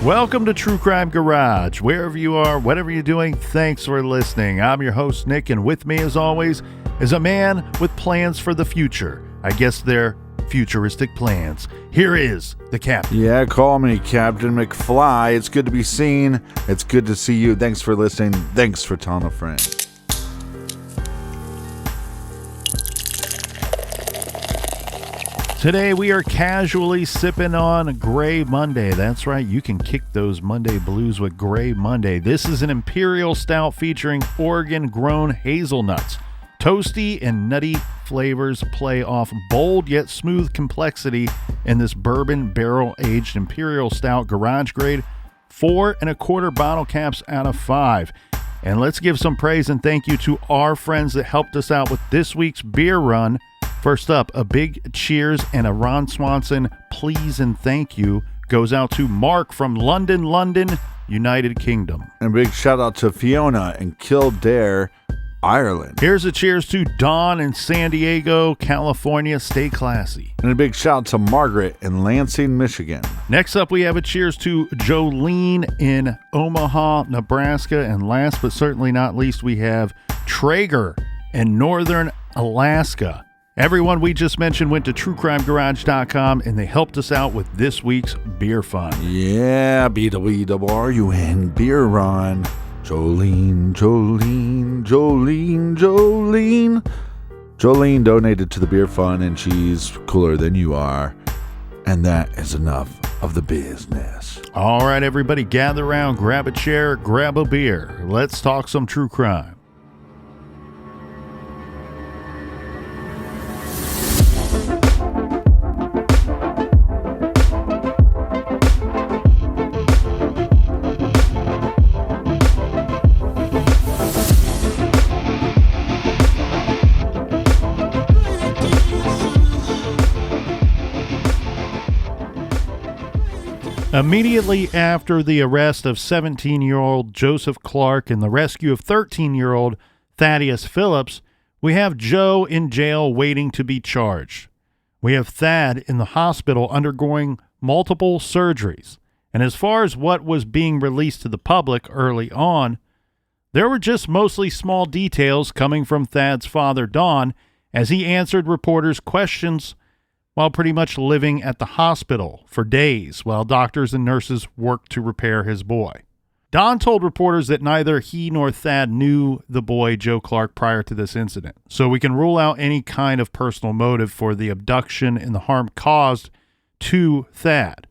Welcome to True Crime Garage. Wherever you are, whatever you're doing, thanks for listening. I'm your host, Nick, and with me, as always, is a man with plans for the future. I guess they're futuristic plans. Here is the captain. Yeah, call me Captain McFly. It's good to be seen. It's good to see you. Thanks for listening. Thanks for telling a friend. Today we are casually sipping on Gray Monday. That's right, you can kick those Monday blues with Gray Monday. This is an Imperial Stout featuring Oregon-grown hazelnuts. Toasty and nutty flavors play off bold yet smooth complexity in this bourbon barrel-aged Imperial Stout Garage Grade. 4 1/4 bottle caps out of 5. And let's give some praise and thank you to our friends that helped us out with this week's beer run. First up, a big cheers and a Ron Swanson please and thank you goes out to Mark from London, United Kingdom. And a big shout out to Fiona in Kildare, Ireland. Here's a cheers to Don in San Diego, California. Stay classy. And a big shout out to Margaret in Lansing, Michigan. Next up, we have a cheers to Jolene in Omaha, Nebraska. And last but certainly not least, we have Traeger in Northern Alaska. Everyone we just mentioned went to truecrimegarage.com and they helped us out with this week's beer fund. Yeah, BWRUN beer run. Jolene. Jolene donated to the beer fund and she's cooler than you are. And that is enough of the business. All right, everybody, gather around, grab a chair, grab a beer. Let's talk some true crime. Immediately after the arrest of 17-year-old Joseph Clark and the rescue of 13-year-old Thaddeus Phillips, we have Joe in jail waiting to be charged. We have Thad in the hospital undergoing multiple surgeries. And as far as what was being released to the public early on, there were just mostly small details coming from Thad's father, Don, as he answered reporters' questions while pretty much living at the hospital for days while doctors and nurses worked to repair his boy. Don told reporters that neither he nor Thad knew the boy, Joe Clark, prior to this incident, so we can rule out any kind of personal motive for the abduction and the harm caused to Thad.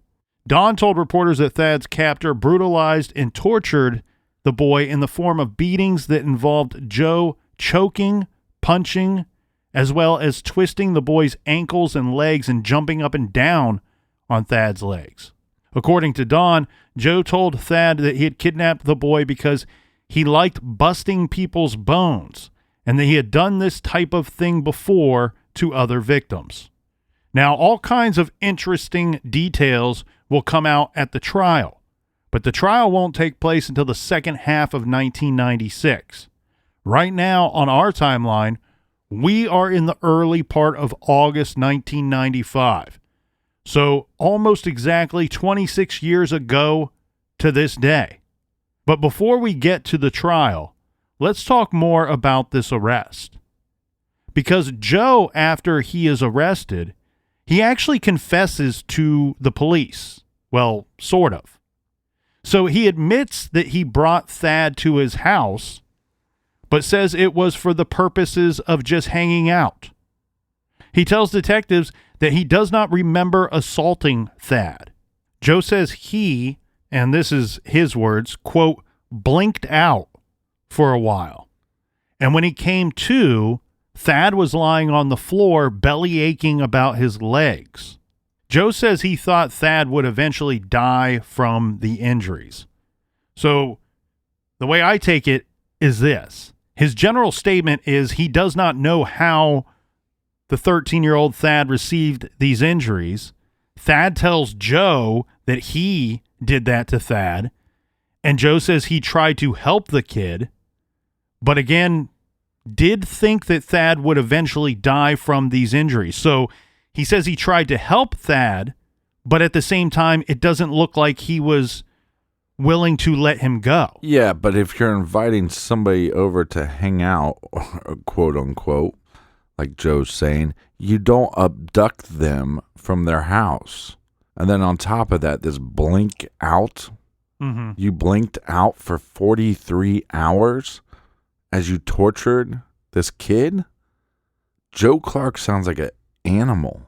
Don told reporters that Thad's captor brutalized and tortured the boy in the form of beatings that involved Joe choking, punching, as well as twisting the boy's ankles and legs and jumping up and down on Thad's legs. According to Don, Joe told Thad that he had kidnapped the boy because he liked busting people's bones and that he had done this type of thing before to other victims. Now, all kinds of interesting details will come out at the trial, but the trial won't take place until the second half of 1996. Right now, on our timeline, we are in the early part of August 1995. So almost exactly 26 years ago to this day. But before we get to the trial, let's talk more about this arrest. Because Joe, after he is arrested, he actually confesses to the police. Well, sort of. So he admits that he brought Thad to his house, but says it was for the purposes of just hanging out. He tells detectives that he does not remember assaulting Thad. Joe says he, and this is his words, quote, blinked out for a while. And when he came to, Thad was lying on the floor, belly aching about his legs. Joe says he thought Thad would eventually die from the injuries. So the way I take it is this. His general statement is he does not know how the 13-year-old Thad received these injuries. Thad tells Joe that he did that to Thad, and Joe says he tried to help the kid, but again, did think that Thad would eventually die from these injuries. So he says he tried to help Thad, but at the same time, it doesn't look like he was willing to let him go. Yeah, but if you're inviting somebody over to hang out, quote unquote, like Joe's saying, you don't abduct them from their house. And then on top of that, this blink out. Mm-hmm. You blinked out for 43 hours as you tortured this kid? Joe Clark sounds like an animal.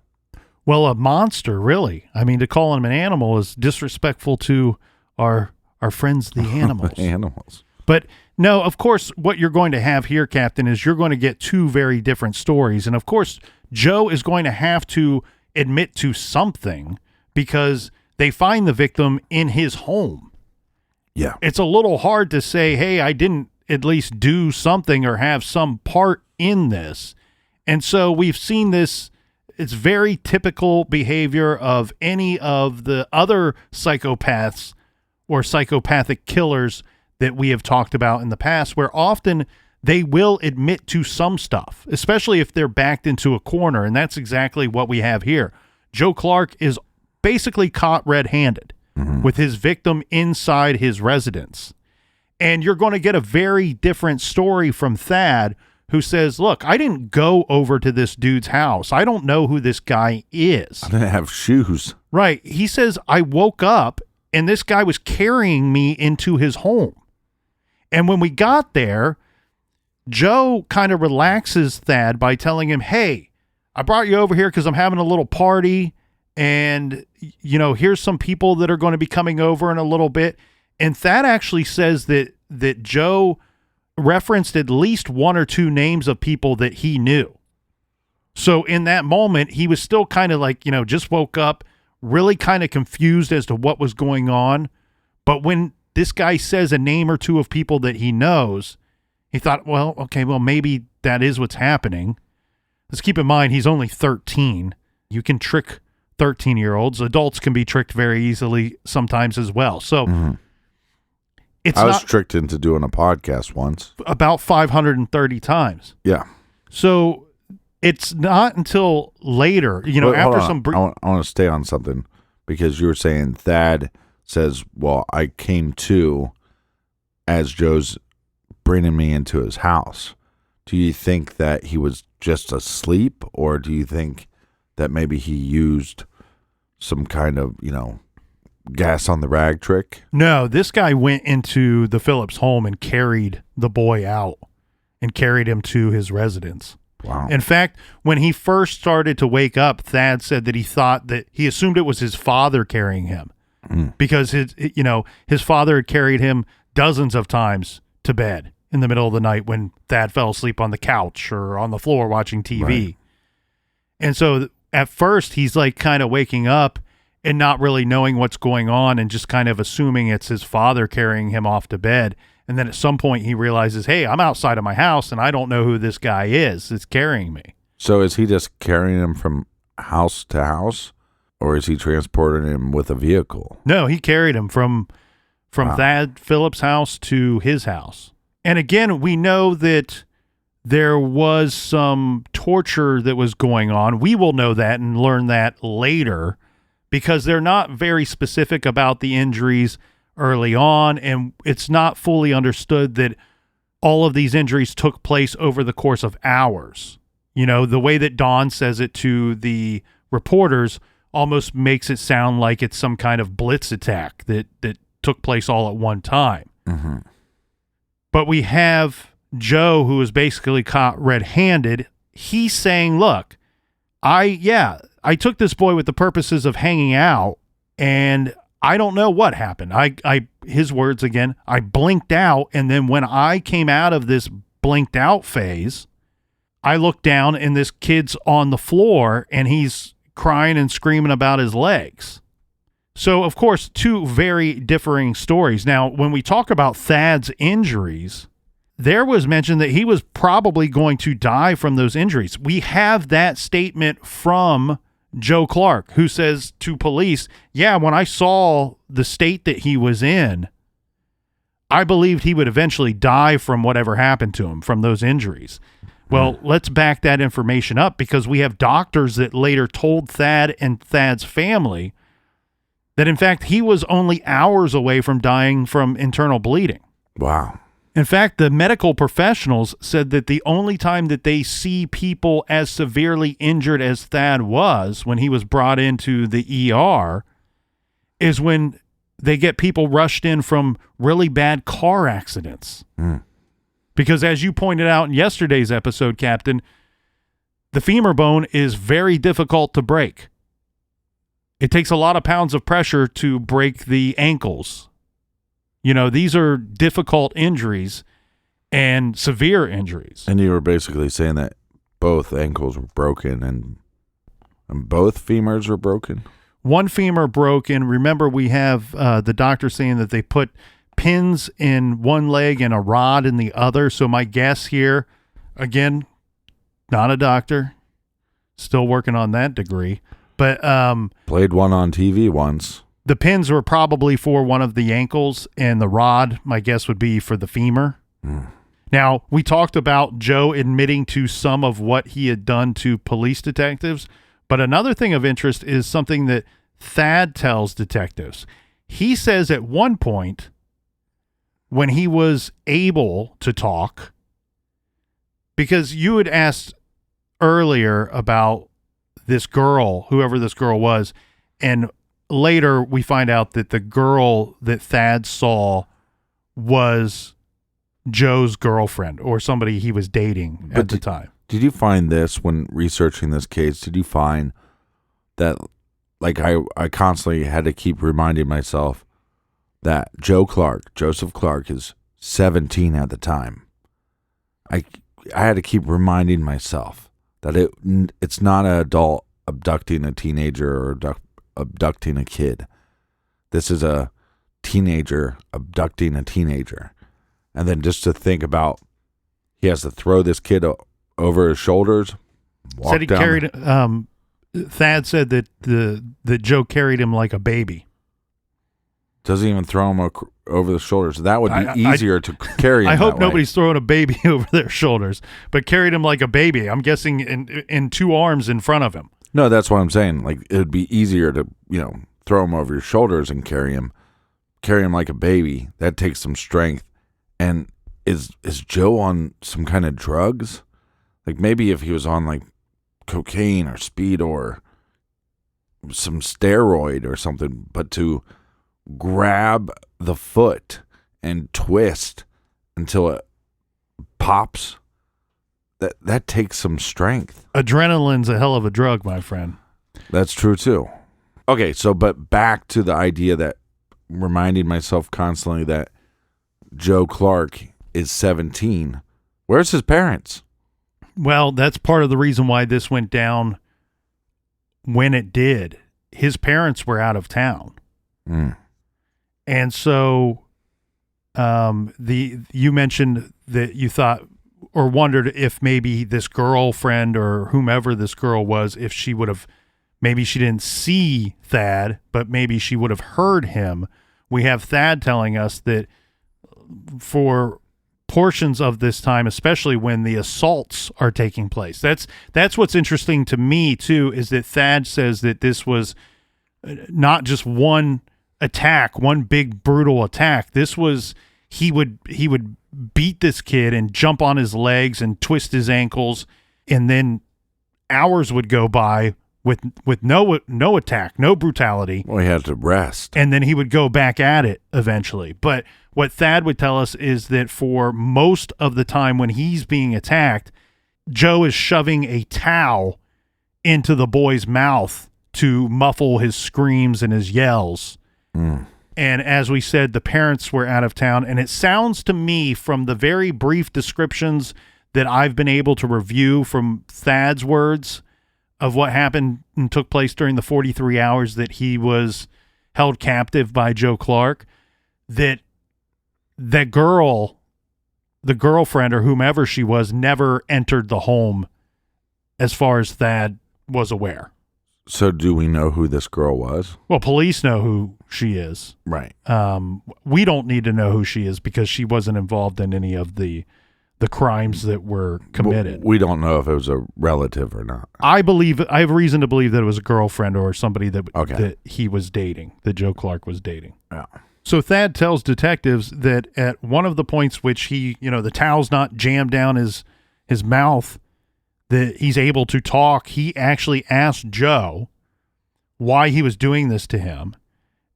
Well, a monster, really. I mean, to call him an animal is disrespectful to our friends, the animals. Animals. But no, of course, what you're going to have here, Captain, is you're going to get two very different stories. And of course, Joe is going to have to admit to something because they find the victim in his home. Yeah. It's a little hard to say, hey, I didn't at least do something or have some part in this. And so we've seen this. It's very typical behavior of any of the other psychopaths or psychopathic killers that we have talked about in the past, where often they will admit to some stuff, especially if they're backed into a corner. And that's exactly what we have here. Joe Clark is basically caught red-handed with his victim inside his residence. And you're going to get a very different story from Thad, who says, look, I didn't go over to this dude's house. I don't know who this guy is. I didn't have shoes. Right. He says, I woke up and this guy was carrying me into his home. And when we got there, Joe kind of relaxes Thad by telling him, hey, I brought you over here because I'm having a little party. And, you know, here's some people that are going to be coming over in a little bit. And Thad actually says that Joe referenced at least one or two names of people that he knew. So in that moment, he was still kind of like, you know, just woke up, really kind of confused as to what was going on. But when this guy says a name or two of people that he knows, he thought, well, okay, well, maybe that is what's happening. Let's keep in mind, he's only 13. You can trick 13-year-olds. Adults can be tricked very easily sometimes as well. So I was tricked into doing a podcast once. About 530 times. Yeah. So it's not until later, you know, after some... I want to stay on something because you were saying Thad says, well, I came to as Joe's bringing me into his house. Do you think that he was just asleep, or do you think that maybe he used some kind of, you know, gas on the rag trick? No, this guy went into the Phillips home and carried the boy out and carried him to his residence. Wow. In fact, when he first started to wake up, Thad said that he assumed it was his father carrying him because his father had carried him dozens of times to bed in the middle of the night when Thad fell asleep on the couch or on the floor watching TV. Right. And so at first he's like kind of waking up and not really knowing what's going on and just kind of assuming it's his father carrying him off to bed. And then at some point he realizes, hey, I'm outside of my house and I don't know who this guy is that's carrying me. So is he just carrying him from house to house, or is he transporting him with a vehicle? No, he carried him from Thad Phillips' house to his house. And again, we know that there was some torture that was going on. We will know that and learn that later because they're not very specific about the injuries early on, and it's not fully understood that all of these injuries took place over the course of hours. You know, the way that Don says it to the reporters almost makes it sound like it's some kind of blitz attack that took place all at one time. Mm-hmm. But we have Joe, who is basically caught red-handed. He's saying, look, I took this boy with the purposes of hanging out, and I don't know what happened. His words again, I blinked out, and then when I came out of this blinked out phase, I looked down, and this kid's on the floor, and he's crying and screaming about his legs. So, of course, two very differing stories. Now, when we talk about Thad's injuries, there was mention that he was probably going to die from those injuries. We have that statement from Joe Clark, who says to police, yeah, when I saw the state that he was in, I believed he would eventually die from whatever happened to him from those injuries. Well, let's back that information up because we have doctors that later told Thad and Thad's family that in fact he was only hours away from dying from internal bleeding. Wow. In fact, the medical professionals said that the only time that they see people as severely injured as Thad was when he was brought into the ER is when they get people rushed in from really bad car accidents. Because as you pointed out in yesterday's episode, Captain, the femur bone is very difficult to break. It takes a lot of pounds of pressure to break the ankles. You know, these are difficult injuries and severe injuries. And you were basically saying that both ankles were broken and both femurs were broken? One femur broken. Remember, we have the doctor saying that they put pins in one leg and a rod in the other. So my guess here, again, not a doctor, still working on that degree, but played one on TV once. The pins were probably for one of the ankles, and the rod, my guess, would be for the femur. Now, we talked about Joe admitting to some of what he had done to police detectives, but another thing of interest is something that Thad tells detectives. He says at one point, when he was able to talk, because you had asked earlier about this girl, whoever this girl was, and later we find out that the girl that Thad saw was Joe's girlfriend or somebody he was dating at the time. Did you find this when researching this case? Did you find that, like, I constantly had to keep reminding myself that Joseph Clark is 17 at the time. I had to keep reminding myself that it's not an adult abducting a teenager or abducting a kid. This is a teenager abducting a teenager. And then just to think about, he has to throw this kid over his shoulders. Said he carried. Thad said that Joe carried him like a baby. Doesn't even throw him over the shoulders. That would be easier to carry him. I hope that way. Nobody's throwing a baby over their shoulders, but carried him like a baby. I'm guessing in two arms in front of him. No, that's what I'm saying. Like, it would be easier to, throw him over your shoulders and carry him like a baby. That takes some strength. And is Joe on some kind of drugs? Like, maybe if he was on like cocaine or speed or some steroid or something, but to grab the foot and twist until it pops, that takes some strength. Adrenaline's a hell of a drug, my friend. That's true too. Okay, so but back to the idea that reminding myself constantly that Joe Clark is 17. Where's his parents? Well, that's part of the reason why this went down when it did. His parents were out of town. And so you mentioned that you thought or wondered if maybe this girlfriend or whomever this girl was, if she would have, maybe she didn't see Thad, but maybe she would have heard him. We have Thad telling us that for portions of this time, especially when the assaults are taking place. That's what's interesting to me too, is that Thad says that this was not just one attack, one big brutal attack. This was, he would beat this kid and jump on his legs and twist his ankles, and then hours would go by with no attack, no brutality. Well, he had to rest. And then he would go back at it eventually. But what Thad would tell us is that for most of the time when he's being attacked, Joe is shoving a towel into the boy's mouth to muffle his screams and his yells. And as we said, the parents were out of town. And it sounds to me, from the very brief descriptions that I've been able to review from Thad's words of what happened and took place during the 43 hours that he was held captive by Joe Clark, that girl, the girlfriend or whomever she was, never entered the home as far as Thad was aware. So do we know who this girl was? Well, police know who she is. Right. We don't need to know who she is because she wasn't involved in any of the the crimes that were committed. We don't know if it was a relative or not. I have reason to believe that it was a girlfriend or somebody that he was dating, that Joe Clark was dating. Yeah. So Thad tells detectives that at one of the points which he, the towel's not jammed down his mouth, that he's able to talk, he actually asked Joe why he was doing this to him.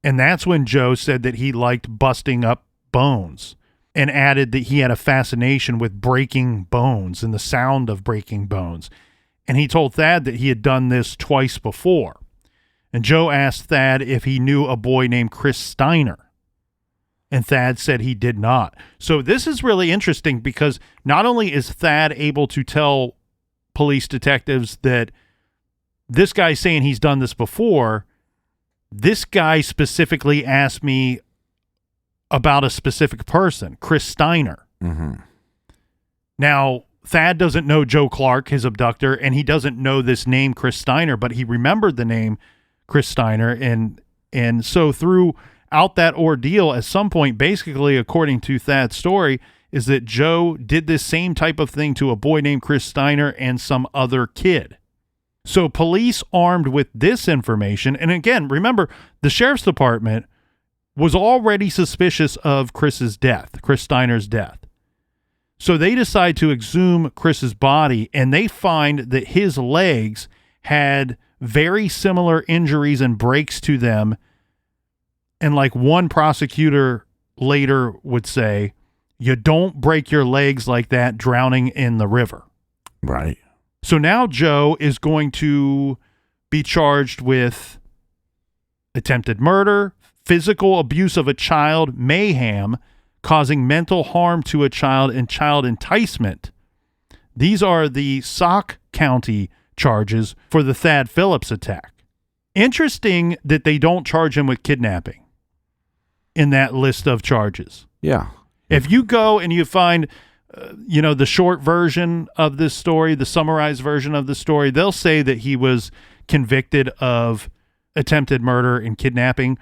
And that's when Joe said that he liked busting up bones, and added that he had a fascination with breaking bones and the sound of breaking bones. And he told Thad that he had done this twice before. And Joe asked Thad if he knew a boy named Chris Steiner. And Thad said he did not. So this is really interesting because not only is Thad able to tell police detectives that this guy's saying he's done this before, this guy specifically asked me about a specific person, Chris Steiner. Mm-hmm. Now, Thad doesn't know Joe Clark, his abductor, and he doesn't know this name Chris Steiner, but he remembered the name Chris Steiner. And so throughout that ordeal, at some point, basically, according to Thad's story, is that Joe did this same type of thing to a boy named Chris Steiner and some other kid. So police armed with this information, and again, remember, the sheriff's department was already suspicious of Chris Steiner's death. So they decide to exhume Chris's body, and they find that his legs had very similar injuries and breaks to them. And like one prosecutor later would say, you don't break your legs like that drowning in the river. Right. So now Joe is going to be charged with attempted murder, physical abuse of a child, mayhem, causing mental harm to a child, and child enticement. These are the Sauk County charges for the Thad Phillips attack. Interesting that they don't charge him with kidnapping in that list of charges. Yeah. If you go and you find, the short version of this story, the summarized version of the story, they'll say that he was convicted of attempted murder and kidnapping.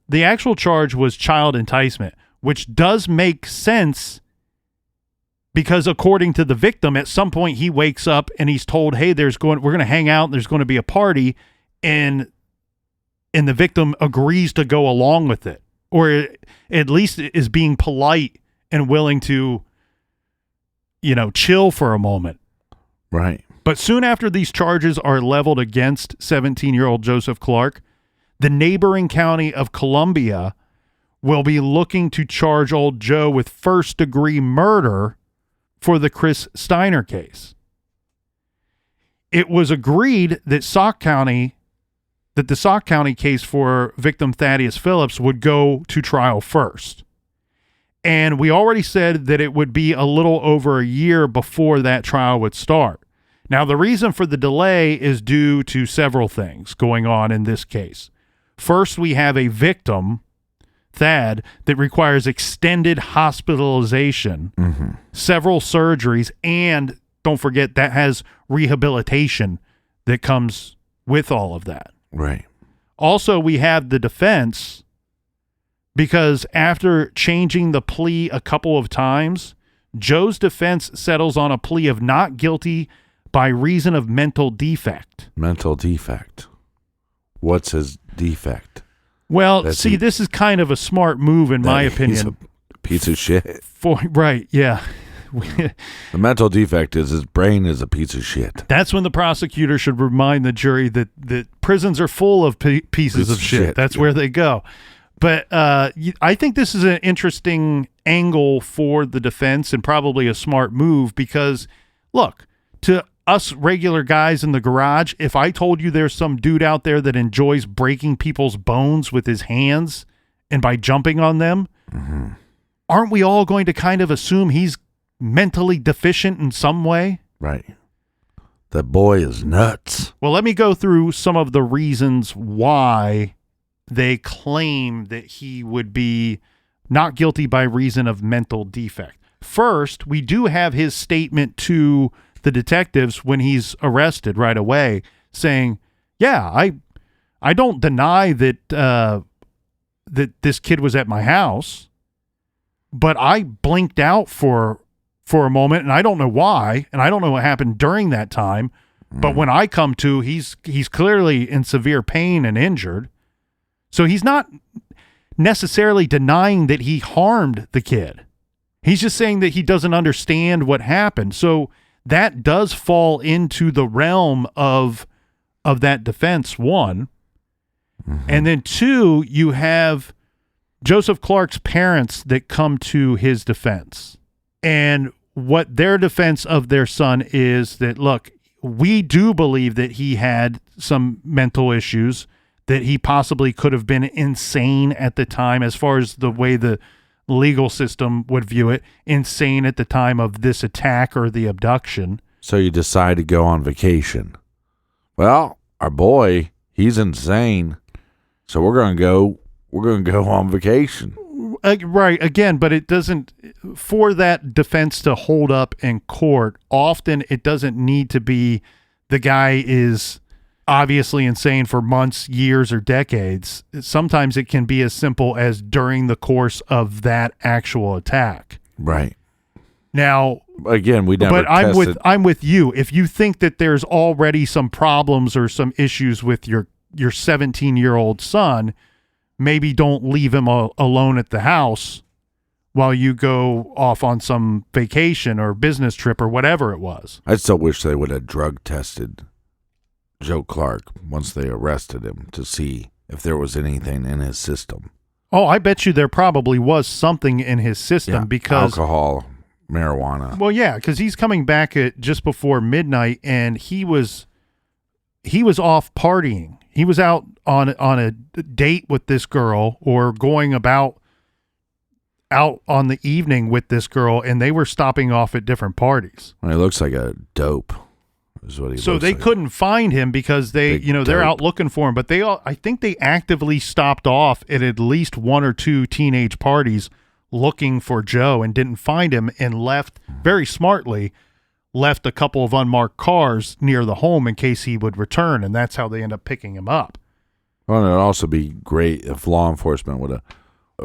The actual charge was child enticement, which does make sense because according to the victim, at some point he wakes up and he's told, hey, we're going to hang out, and there's going to be a party, and the victim agrees to go along with it, or at least is being polite and willing to, chill for a moment. Right. But soon after these charges are leveled against 17-year-old Joseph Clark, the neighboring county of Columbia will be looking to charge old Joe with first-degree murder for the Chris Steiner case. It was agreed that the Sauk County case for victim Thaddeus Phillips would go to trial first. And we already said that it would be a little over a year before that trial would start. Now, the reason for the delay is due to several things going on in this case. First, we have a victim, Thad, that requires extended hospitalization, several surgeries, and don't forget that has rehabilitation that comes with all of that. Right. Also, we have the defense, because after changing the plea a couple of times, Joe's defense settles on a plea of not guilty by reason of mental defect. Mental defect. What's his defect? Well, this is kind of a smart move in my opinion. He's a piece of shit. Right, yeah. The mental defect is his brain is a piece of shit. That's when the prosecutor should remind the jury that prisons are full of pieces of shit. That's where they go. But I think this is an interesting angle for the defense and probably a smart move because, look, to us regular guys in the garage, if I told you there's some dude out there that enjoys breaking people's bones with his hands and by jumping on them, aren't we all going to kind of assume he's mentally deficient in some way? Right. That boy is nuts. Well, let me go through some of the reasons why they claim that he would be not guilty by reason of mental defect. First, we do have his statement to the detectives when he's arrested right away saying, yeah, I don't deny that that this kid was at my house, but I blinked out for for a moment, and I don't know why, and I don't know what happened during that time. But when I come to, he's clearly in severe pain and injured. So he's not necessarily denying that he harmed the kid. He's just saying that he doesn't understand what happened. So that does fall into the realm of that defense, one. And then two, you have Joseph Clark's parents that come to his defense. And what their defense of their son is that, look, we do believe that he had some mental issues, that he possibly could have been insane at the time, as far as the way the legal system would view it, insane at the time of this attack or the abduction. So you decide to go on vacation. Well, our boy, he's insane. So we're going to go on vacation. Right. Again, but it doesn't, for that defense to hold up in court, often it doesn't need to be the guy is obviously insane for months, years, or decades. Sometimes it can be as simple as during the course of that actual attack. Right. Now, again, we never but I'm with you. If you think that there's already some problems or some issues with your 17-year-old son, maybe don't leave him alone at the house while you go off on some vacation or business trip or whatever it was. I still wish they would have drug tested Joe Clark once they arrested him to see if there was anything in his system. Oh, I bet you there probably was something in his system because alcohol, marijuana. Well, yeah, because he's coming back at just before midnight, and he was off partying. He was out on a date with this girl, or going out on the evening with this girl, and they were stopping off at different parties. Well, he looks like a dope, is what he so looks they like. Couldn't find him because they're out looking for him. But I think they actively stopped off at least one or two teenage parties looking for Joe and didn't find him, and left very smartly. Left a couple of unmarked cars near the home in case he would return, and that's how they end up picking him up. Well, it'd also be great if law enforcement would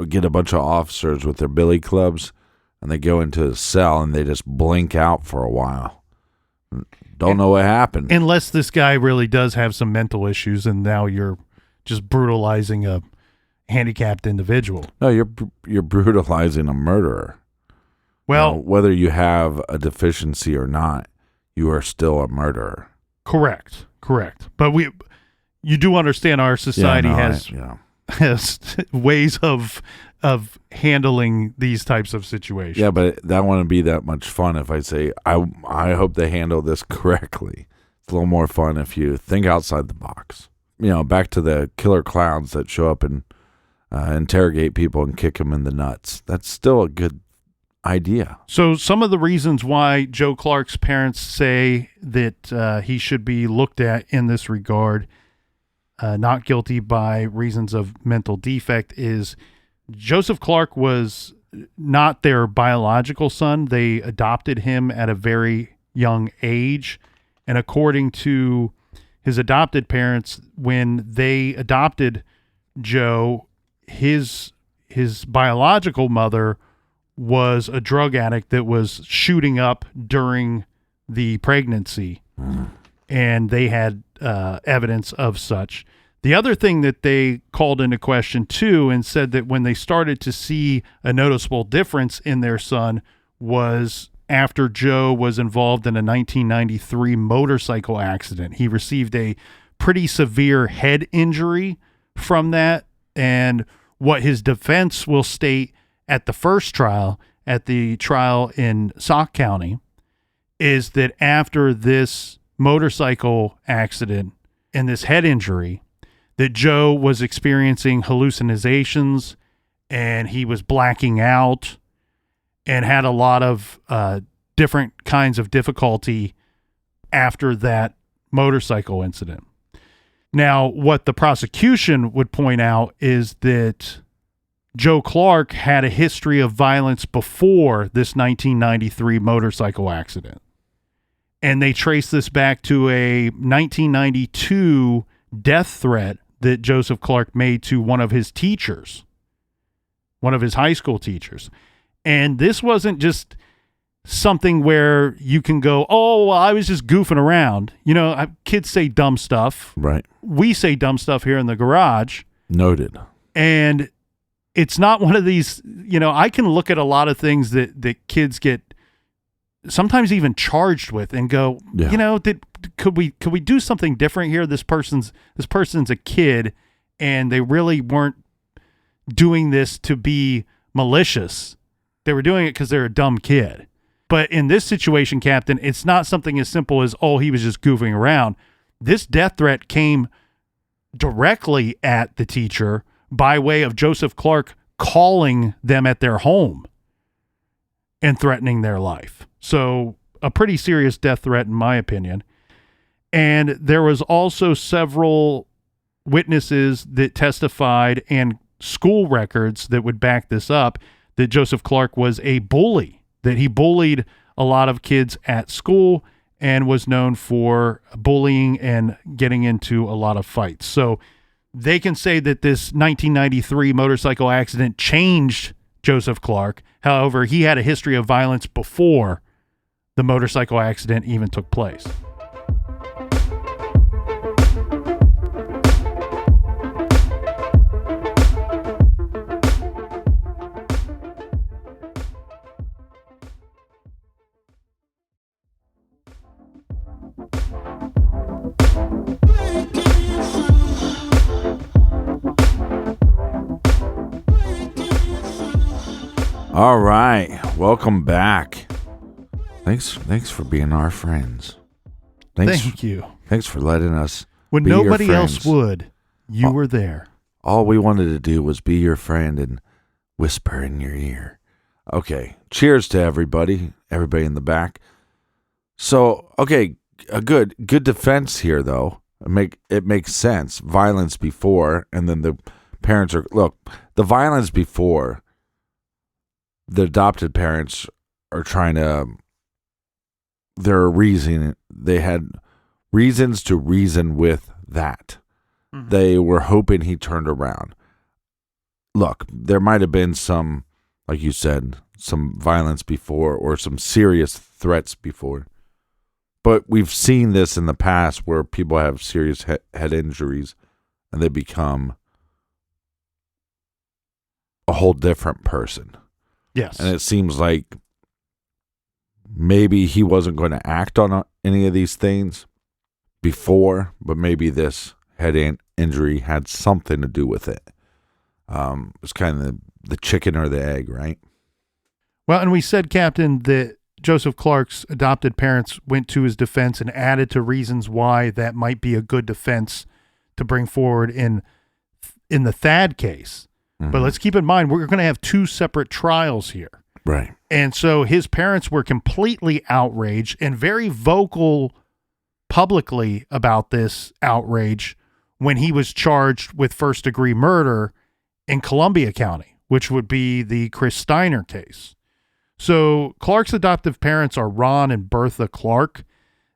get a bunch of officers with their billy clubs, and they go into a cell and they just blink out for a while. Don't know what happened. Unless this guy really does have some mental issues, and now you're just brutalizing a handicapped individual. No, you're brutalizing a murderer. Well, whether you have a deficiency or not, you are still a murderer. Correct. But you do understand our society has ways of handling these types of situations. Yeah, but that wouldn't be that much fun if I say, I hope they handle this correctly. It's a little more fun if you think outside the box. Back to the killer clowns that show up and interrogate people and kick them in the nuts. That's still a good idea. So some of the reasons why Joe Clark's parents say that he should be looked at in this regard, not guilty by reasons of mental defect, is Joseph Clark was not their biological son. They adopted him at a very young age. And according to his adopted parents, when they adopted Joe, his biological mother was a drug addict that was shooting up during the pregnancy, and they had evidence of such. The other thing that they called into question too, and said that when they started to see a noticeable difference in their son, was after Joe was involved in a 1993 motorcycle accident. He received a pretty severe head injury from that, and what his defense will state at the first trial, at the trial in Sauk County, is that after this motorcycle accident and this head injury, that Joe was experiencing hallucinations, and he was blacking out and had a lot of different kinds of difficulty after that motorcycle incident. Now, what the prosecution would point out is that Joe Clark had a history of violence before this 1993 motorcycle accident. And they trace this back to a 1992 death threat that Joseph Clark made to one of his teachers, one of his high school teachers. And this wasn't just something where you can go, oh, well, I was just goofing around. Kids say dumb stuff. Right. We say dumb stuff here in the garage. Noted. And it's not one of these, I can look at a lot of things that kids get sometimes even charged with and go, could we do something different here? This person's a kid and they really weren't doing this to be malicious. They were doing it because they're a dumb kid. But in this situation, Captain, it's not something as simple as, oh, he was just goofing around. This death threat came directly at the teacher by way of Joseph Clark calling them at their home and threatening their life. So a pretty serious death threat, in my opinion. And there was also several witnesses that testified and school records that would back this up, that Joseph Clark was a bully, that he bullied a lot of kids at school and was known for bullying and getting into a lot of fights. So they can say that this 1993 motorcycle accident changed Joseph Clark. However, he had a history of violence before the motorcycle accident even took place. All right, welcome back. Thanks for being our friends. Thank you. Thanks for letting us. When be nobody your else would, you were there. All we wanted to do was be your friend and whisper in your ear. Okay, cheers to everybody in the back. So, okay, a good defense here though. It makes sense. Violence before, and then the parents are the violence before. The adopted parents are trying to. They had reasons to reason with that. Mm-hmm. They were hoping he turned around. Look, there might have been some, like you said, some violence before or some serious threats before. But we've seen this in the past where people have serious head injuries and they become a whole different person. Yes. And it seems like maybe he wasn't going to act on any of these things before, but maybe this head injury had something to do with it. It's kind of the chicken or the egg, right? Well, and we said, Captain, that Joseph Clark's adopted parents went to his defense and added to reasons why that might be a good defense to bring forward in the Thad case. Mm-hmm. But let's keep in mind, we're going to have two separate trials here. Right. And so his parents were completely outraged and very vocal publicly about this outrage when he was charged with first-degree murder in Columbia County, which would be the Chris Steiner case. So Clark's adoptive parents are Ron and Bertha Clark.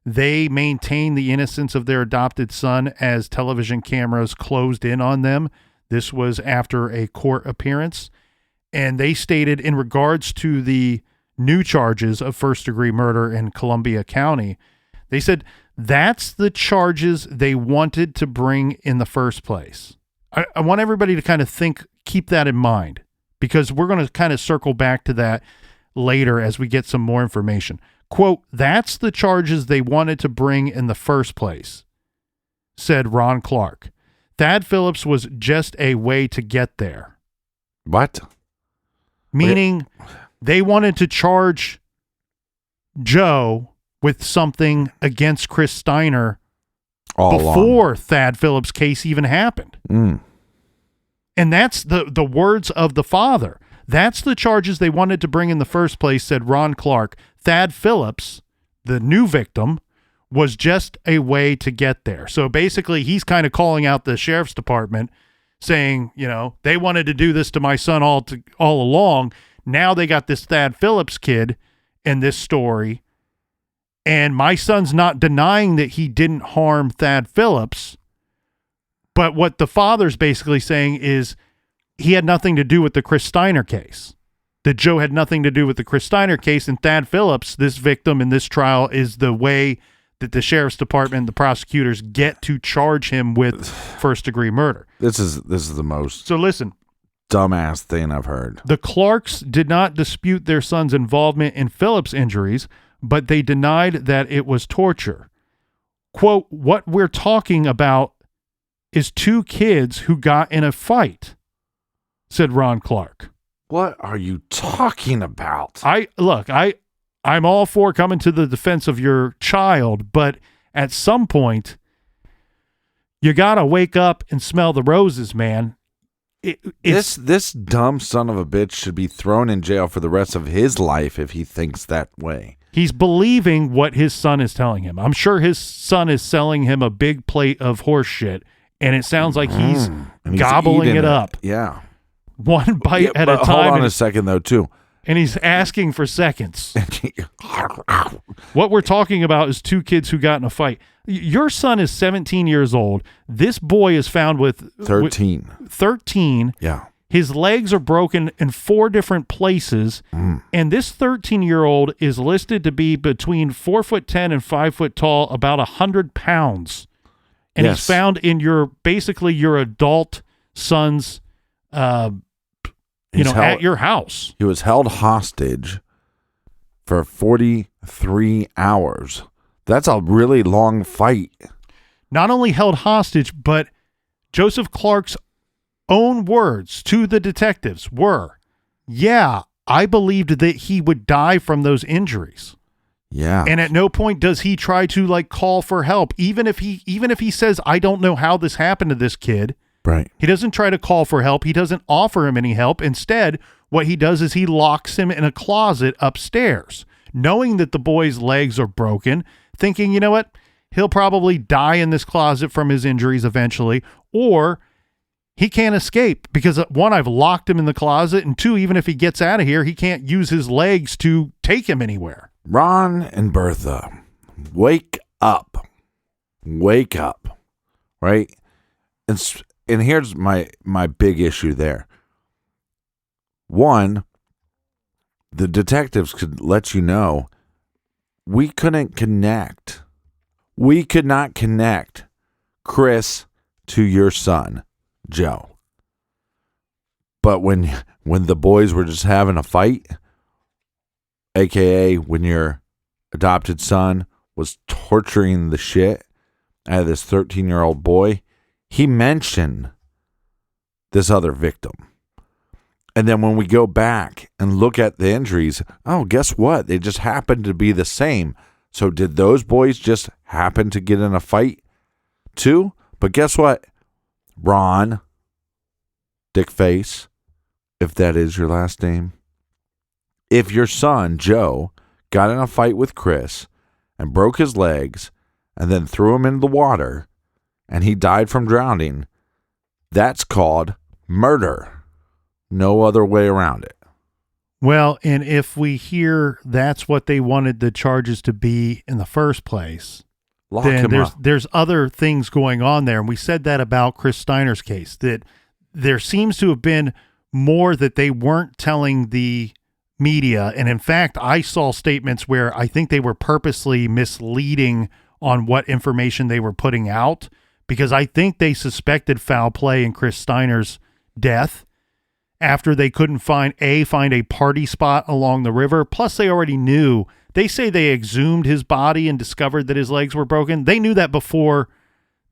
They maintain the innocence of their adopted son as television cameras closed in on them. This was after a court appearance. And they stated in regards to the new charges of first-degree murder in Columbia County, they said that's the charges they wanted to bring in the first place. I want everybody to kind of keep that in mind, because we're going to kind of circle back to that later as we get some more information. Quote, that's the charges they wanted to bring in the first place, said Ron Clark. Thad Phillips was just a way to get there. What? Meaning they wanted to charge Joe with something against Chris Steiner before Thad Phillips' case even happened. Mm. And that's the words of the father. That's the charges they wanted to bring in the first place, said Ron Clark. Thad Phillips, the new victim, was just a way to get there. So basically, he's kind of calling out the sheriff's department, saying, they wanted to do this to my son all along. Now they got this Thad Phillips kid in this story, and my son's not denying that he didn't harm Thad Phillips. But what the father's basically saying is he had nothing to do with the Chris Steiner case. that Joe had nothing to do with the Chris Steiner case, and Thad Phillips, this victim in this trial, is the way that the sheriff's department and the prosecutors get to charge him with first-degree murder. This is the most So listen, dumbass thing I've heard. the Clarks did not dispute their son's involvement in Phillips' injuries, but they denied that it was torture. Quote, what we're talking about is two kids who got in a fight, said Ron Clark. What are you talking about? I'm all for coming to the defense of your child, but at some point, you got to wake up and smell the roses, man. This dumb son of a bitch should be thrown in jail for the rest of his life if he thinks that way. He's believing what his son is telling him. I'm sure his son is selling him a big plate of horse shit, and it sounds like he's gobbling it up. Yeah. One bite at a time. Hold on a second, though, too. And he's asking for seconds. What we're talking about is two kids who got in a fight. Your son is 17 years old. This boy is found with 13. 13. Yeah. His legs are broken in 4 different places. And this 13-year-old is listed to be between 4'10" and 5 foot tall, about 100 pounds. And Yes. he's found in your adult son's at your house. He was held hostage for 43 hours. That's a really long fight. Not only held hostage, but Joseph Clark's own words to the detectives were, yeah, I believed that he would die from those injuries. Yeah. And at no point does he try to call for help. Even if he says, I don't know how this happened to this kid. Right. He doesn't try to call for help. He doesn't offer him any help. Instead, what he does is he locks him in a closet upstairs, knowing that the boy's legs are broken, thinking, you know what? He'll probably die in this closet from his injuries eventually, or he can't escape because, 1, I've locked him in the closet, and 2, even if he gets out of here, he can't use his legs to take him anywhere. Ron and Bertha, wake up. Wake up. Right? And here's my big issue there. 1, the detectives could let you know we couldn't connect. We could not connect Chris to your son, Joe. But when the boys were just having a fight, aka when your adopted son was torturing the shit out of this 13-year-old boy, he mentioned this other victim. And then when we go back and look at the injuries, oh, guess what? They just happened to be the same. So did those boys just happen to get in a fight too? But guess what? Ron, Dickface, if that is your last name, if your son, Joe, got in a fight with Chris and broke his legs and then threw him into the water and he died from drowning, that's called murder. No other way around it. Well, and if we hear that's what they wanted the charges to be in the first place, Lock then him up. there's other things going on there. And we said that about Chris Steiner's case, that there seems to have been more that they weren't telling the media. And in fact, I saw statements where I think they were purposely misleading on what information they were putting out, because I think they suspected foul play in Chris Steiner's death after they couldn't find a party spot along the river. Plus, they already knew. They say they exhumed his body and discovered that his legs were broken. They knew that before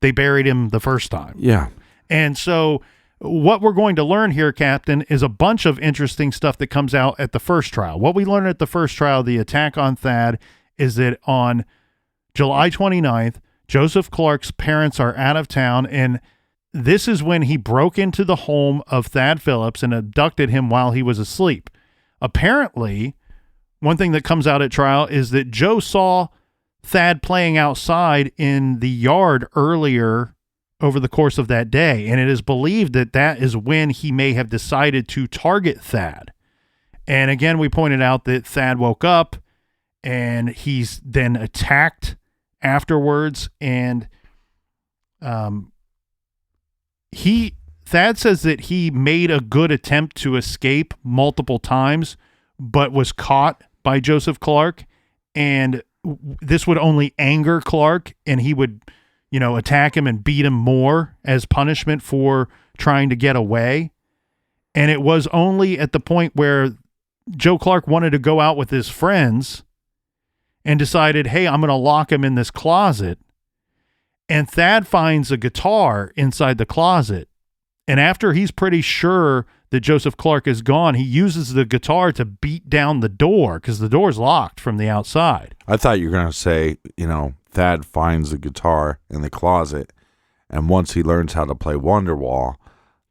they buried him the first time. Yeah. And so what we're going to learn here, Captain, is a bunch of interesting stuff that comes out at the first trial. What we learned at the first trial, the attack on Thad, is that on July 29th, Joseph Clark's parents are out of town, and this is when he broke into the home of Thad Phillips and abducted him while he was asleep. Apparently, one thing that comes out at trial is that Joe saw Thad playing outside in the yard earlier over the course of that day, and it is believed that that is when he may have decided to target Thad. And again, we pointed out that Thad woke up and he's then attacked afterwards, and Thad says that he made a good attempt to escape multiple times, but was caught by Joseph Clark, and this would only anger Clark, and he would, attack him and beat him more as punishment for trying to get away. And it was only at the point where Joe Clark wanted to go out with his friends and decided, hey, I'm going to lock him in this closet. And Thad finds a guitar inside the closet. And after he's pretty sure that Joseph Clark is gone, he uses the guitar to beat down the door because the door's locked from the outside. I thought you were going to say, Thad finds the guitar in the closet, and once he learns how to play Wonderwall,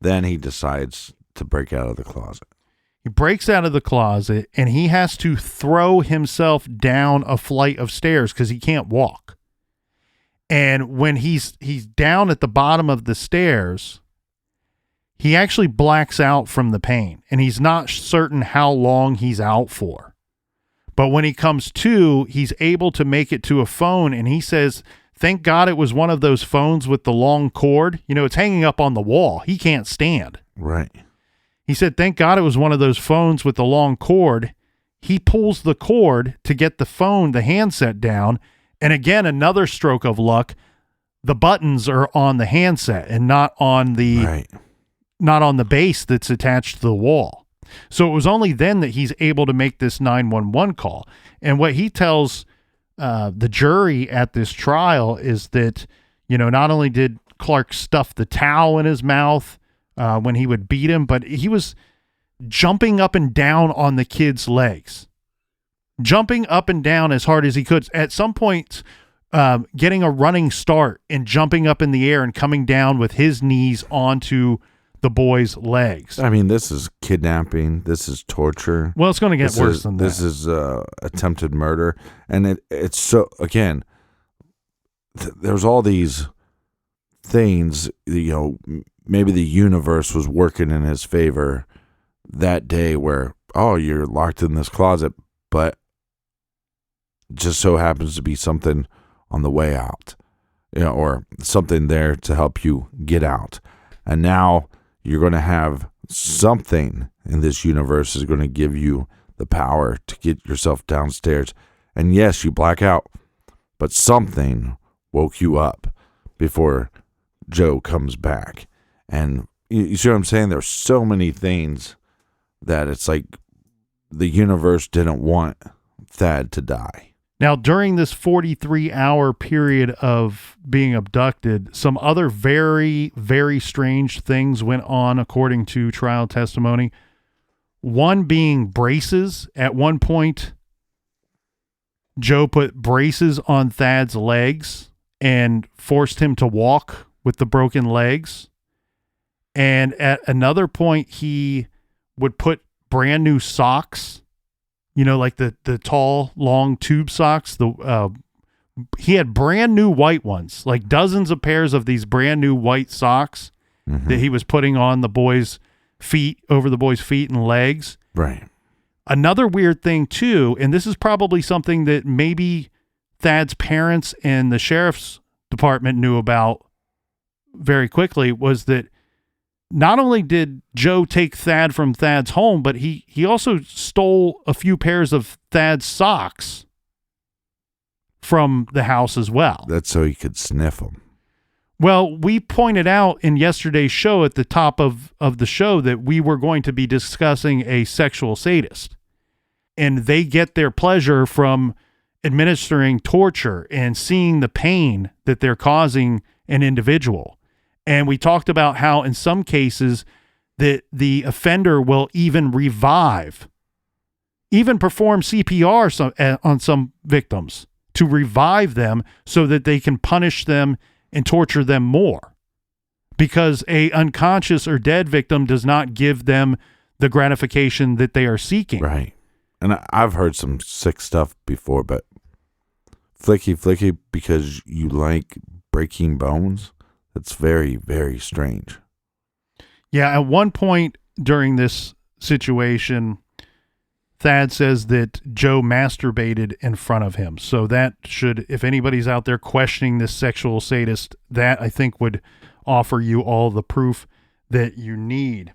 then he decides to break out of the closet. He breaks out of the closet, and he has to throw himself down a flight of stairs because he can't walk. And when he's down at the bottom of the stairs, he actually blacks out from the pain, and he's not certain how long he's out for. But when he comes to, he's able to make it to a phone, and he says, thank God it was one of those phones with the long cord. It's hanging up on the wall. He can't stand. Right. He said, thank God it was one of those phones with the long cord. He pulls the cord to get the phone, the handset down, and again, another stroke of luck. The buttons are on the handset and not on the base that's attached to the wall. So it was only then that he's able to make this 911 call. And what he tells the jury at this trial is that, not only did Clark stuff the towel in his mouth when he would beat him, but he was jumping up and down on the kid's legs, jumping up and down as hard as he could. At some point, getting a running start and jumping up in the air and coming down with his knees onto the boy's legs. I mean, this is kidnapping. This is torture. Well, it's going to get worse than that. This is attempted murder. And it's so, again, there's all these things, maybe the universe was working in his favor that day where, you're locked in this closet, but just so happens to be something on the way out, or something there to help you get out. And now you're going to have something in this universe is going to give you the power to get yourself downstairs. And yes, you black out, but something woke you up before Joe comes back. And you see what I'm saying? There's so many things that it's like the universe didn't want Thad to die. Now, during this 43-hour period of being abducted, some other very, very strange things went on according to trial testimony. One being braces. At one point, Joe put braces on Thad's legs and forced him to walk with the broken legs. And at another point, he would put brand new socks, like the tall, long tube socks. He had brand new white ones, like dozens of pairs of these brand new white socks that he was putting on the boy's feet, over the boy's feet and legs. Right. Another weird thing too, and this is probably something that maybe Thad's parents and the sheriff's department knew about very quickly, was that not only did Joe take Thad from Thad's home, but he also stole a few pairs of Thad's socks from the house as well. That's so he could sniff them. Well, we pointed out in yesterday's show at the top of the show that we were going to be discussing a sexual sadist. And they get their pleasure from administering torture and seeing the pain that they're causing an individual. And we talked about how in some cases that the offender will even revive, even perform CPR on some victims to revive them so that they can punish them and torture them more, because a unconscious or dead victim does not give them the gratification that they are seeking. Right. And I've heard some sick stuff before, but flicky because you like breaking bones. It's very, very strange. Yeah, at one point during this situation, Thad says that Joe masturbated in front of him. So that should, if anybody's out there questioning this sexual sadist, that I think would offer you all the proof that you need.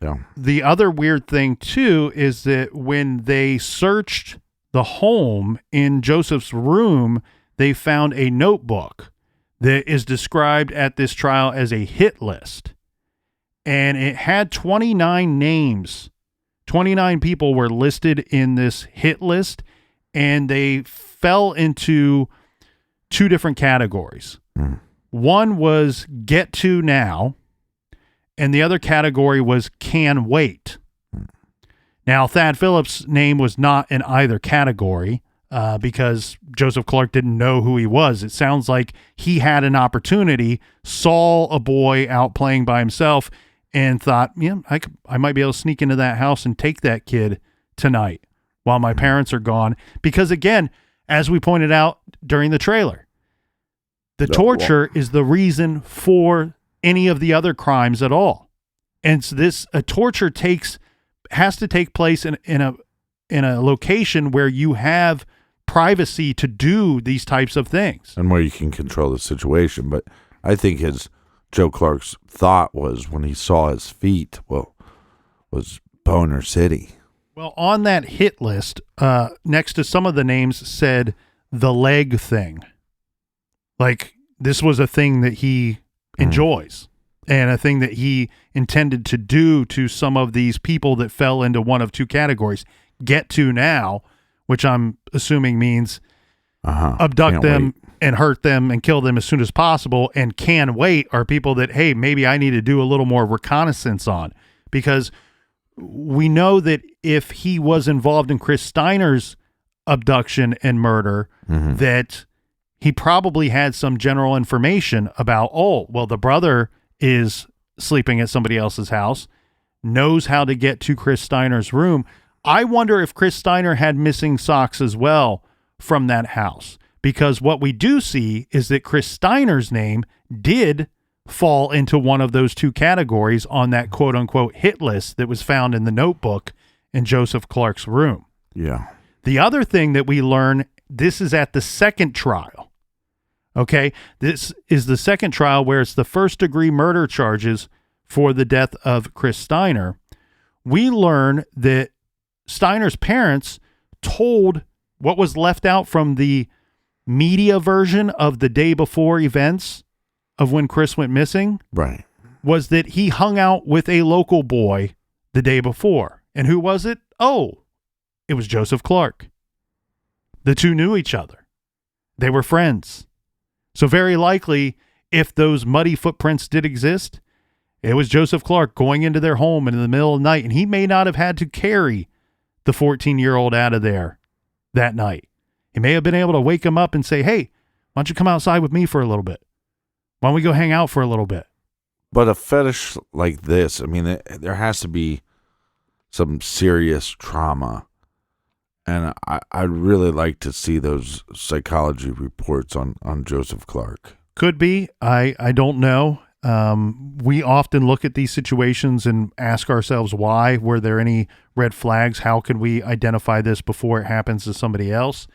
Yeah. The other weird thing, too, is that when they searched the home in Joseph's room, they found a notebook that is described at this trial as a hit list. And it had 29 names. 29 people were listed in this hit list, and they fell into two different categories. One was get to now, and the other category was can wait. Now, Thad Phillips' name was not in either category because Joseph Clark didn't know who he was. It sounds like he had an opportunity, saw a boy out playing by himself, and thought, yeah, I might be able to sneak into that house and take that kid tonight while my parents are gone. Because, again, as we pointed out during the trailer, the torture is the reason for any of the other crimes at all. And so torture has to take place in a location where you have privacy to do these types of things. And where you can control the situation. But I think Joe Clark's thought was when he saw his feet, was Boner City. Well, on that hit list, next to some of the names said the leg thing. Like, this was a thing that he enjoys and a thing that he intended to do to some of these people that fell into one of two categories. Get to now, which I'm assuming means abduct them and hurt them and kill them as soon as possible. And can wait are people that, hey, maybe I need to do a little more reconnaissance on, because we know that if he was involved in Chris Steiner's abduction and murder, that he probably had some general information about, the brother is sleeping at somebody else's house, knows how to get to Chris Steiner's room. I wonder if Chris Steiner had missing socks as well from that house, because what we do see is that Chris Steiner's name did fall into one of those two categories on that quote unquote hit list that was found in the notebook in Joseph Clark's room. Yeah. The other thing that we learn, this is at the second trial. Okay, this is the second trial where it's the first-degree murder charges for the death of Chris Steiner. We learn that Steiner's parents told what was left out from the media version of the day before events of when Chris went missing. Right. Was that he hung out with a local boy the day before. And who was it? Oh, it was Joseph Clark. The two knew each other. They were friends. So very likely, if those muddy footprints did exist, it was Joseph Clark going into their home in the middle of the night, and he may not have had to carry the 14-year-old out of there that night. He may have been able to wake him up and say, hey, why don't you come outside with me for a little bit? Why don't we go hang out for a little bit? But a fetish like this, I mean, there has to be some serious trauma. And I'd really like to see those psychology reports on Joseph Clark. Could be. I don't know. We often look at these situations and ask ourselves why. Were there any red flags? How can we identify this before it happens to somebody else?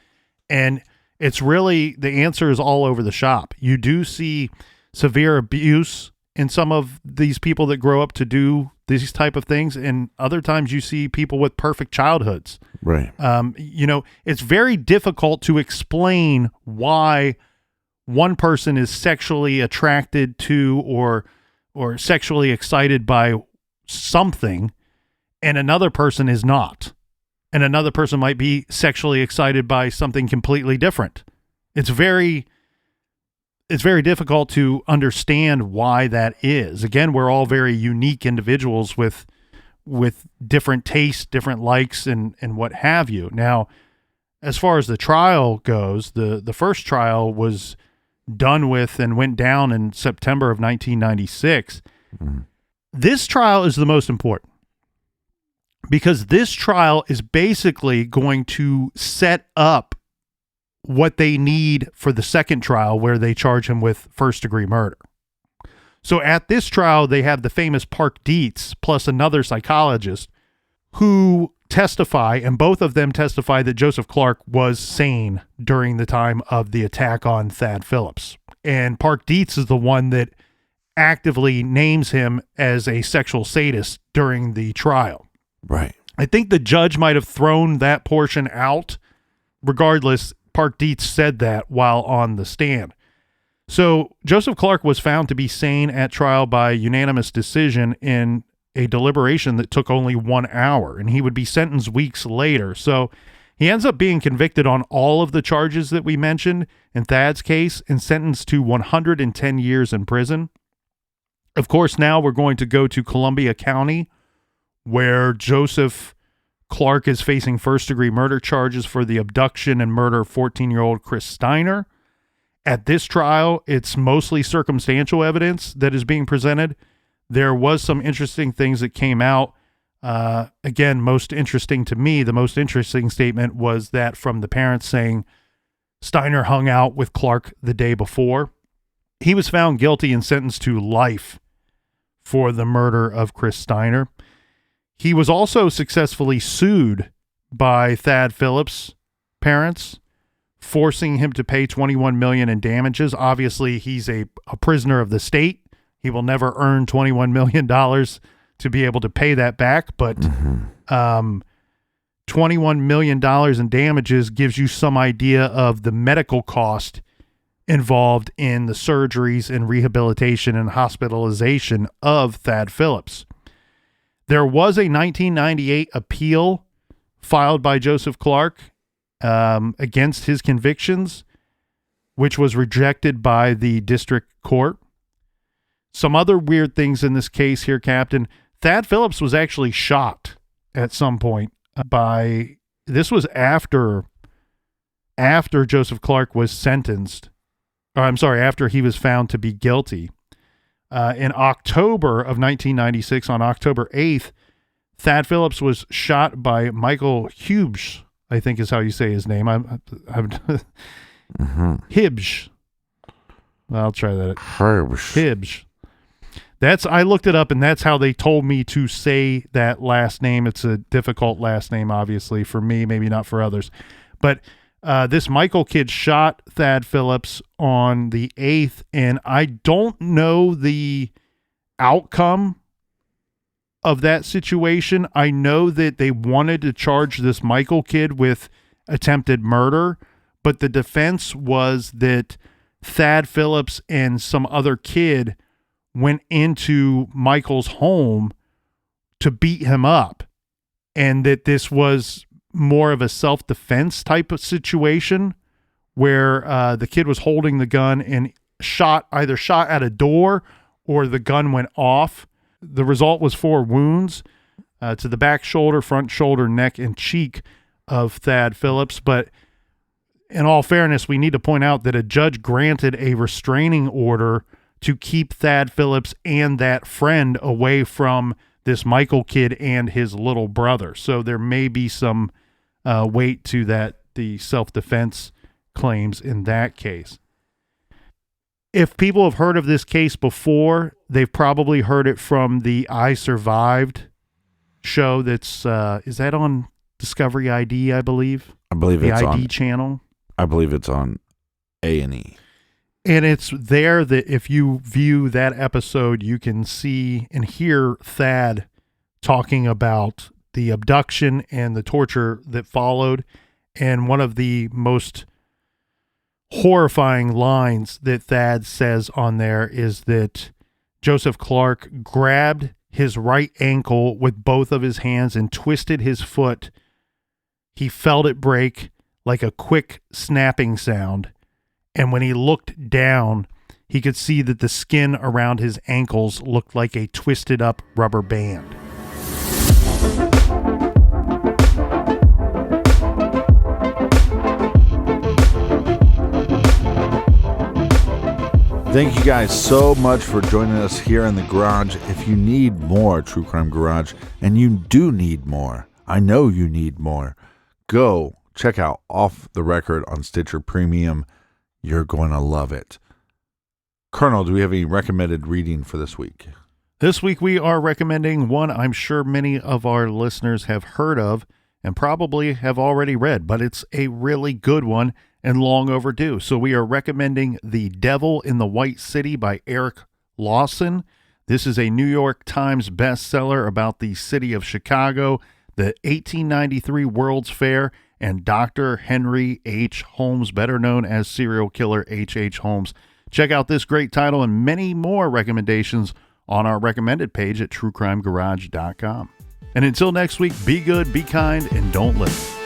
And it's really, the answer is all over the shop. You do see severe abuse in some of these people that grow up to do these type of things, and other times you see people with perfect childhoods. Right. It's very difficult to explain why one person is sexually attracted to or sexually excited by something, and another person is not. And another person might be sexually excited by something completely different. It's very difficult to understand why that is. Again, we're all very unique individuals with different tastes, different likes, and what have you. Now, as far as the trial goes, the first trial was done with and went down in September of 1996. Mm-hmm. This trial is the most important because this trial is basically going to set up what they need for the second trial where they charge him with first-degree murder. So at this trial, they have the famous Park Dietz plus another psychologist who testify, and both of them testify that Joseph Clark was sane during the time of the attack on Thad Phillips. And Park Dietz is the one that actively names him as a sexual sadist during the trial. Right. I think the judge might have thrown that portion out. Regardless, Park Dietz said that while on the stand. So Joseph Clark was found to be sane at trial by unanimous decision in a deliberation that took only 1 hour, and he would be sentenced weeks later. So he ends up being convicted on all of the charges that we mentioned in Thad's case and sentenced to 110 years in prison. Of course, now we're going to go to Columbia County, where Joseph Clark is facing first-degree murder charges for the abduction and murder of 14-year-old Chris Steiner. At this trial, it's mostly circumstantial evidence that is being presented. There was some interesting things that came out. Again, most interesting to me, the most interesting statement was that from the parents saying Steiner hung out with Clark the day before. He was found guilty and sentenced to life for the murder of Chris Steiner. He was also successfully sued by Thad Phillips' parents, forcing him to pay $21 million in damages. Obviously, he's a prisoner of the state. He will never earn $21 million to be able to pay that back, but $21 million in damages gives you some idea of the medical cost involved in the surgeries and rehabilitation and hospitalization of Thad Phillips. There was a 1998 appeal filed by Joseph Clark against his convictions, which was rejected by the district court. Some other weird things in this case here, Captain. Thad Phillips was actually shot at some point this was after Joseph Clark was sentenced. After he was found to be guilty. In October of 1996, on October 8th, Thad Phillips was shot by Michael Hughes, I think is how you say his name. Hibbs. I'll try that. Hibbs. I looked it up, and that's how they told me to say that last name. It's a difficult last name, obviously, for me, maybe not for others. But this Michael kid shot Thad Phillips on the 8th, and I don't know the outcome of that situation. I know that they wanted to charge this Michael kid with attempted murder, but the defense was that Thad Phillips and some other kid went into Michael's home to beat him up, and that this was more of a self-defense type of situation where the kid was holding the gun and either shot at a door or the gun went off. The result was 4 wounds to the back shoulder, front shoulder, neck, and cheek of Thad Phillips. But in all fairness, we need to point out that a judge granted a restraining order to keep Thad Phillips and that friend away from this Michael kid and his little brother. So there may be some weight to the self-defense claims in that case. If people have heard of this case before, they've probably heard it from the I Survived show that's, is that on Discovery ID, I believe? I believe the it's ID on channel. I believe it's on A&E. And it's there that if you view that episode, you can see and hear Thad talking about the abduction and the torture that followed. And one of the most horrifying lines that Thad says on there is that Joseph Clark grabbed his right ankle with both of his hands and twisted his foot. He felt it break like a quick snapping sound. And when he looked down, he could see that the skin around his ankles looked like a twisted up rubber band. Thank you guys so much for joining us here in the garage. If you need more True Crime Garage, and you do need more, I know you need more, go check out Off the Record on Stitcher Premium. You're going to love it. Colonel, do we have any recommended reading for this week? This week we are recommending one I'm sure many of our listeners have heard of and probably have already read, but it's a really good one and long overdue. So we are recommending The Devil in the White City by Eric Lawson. This is a New York Times bestseller about the city of Chicago, the 1893 World's Fair, and Dr. Henry H. Holmes, better known as serial killer H. H. Holmes. Check out this great title and many more recommendations on our recommended page at truecrimegarage.com. And until next week, be good, be kind, and don't live.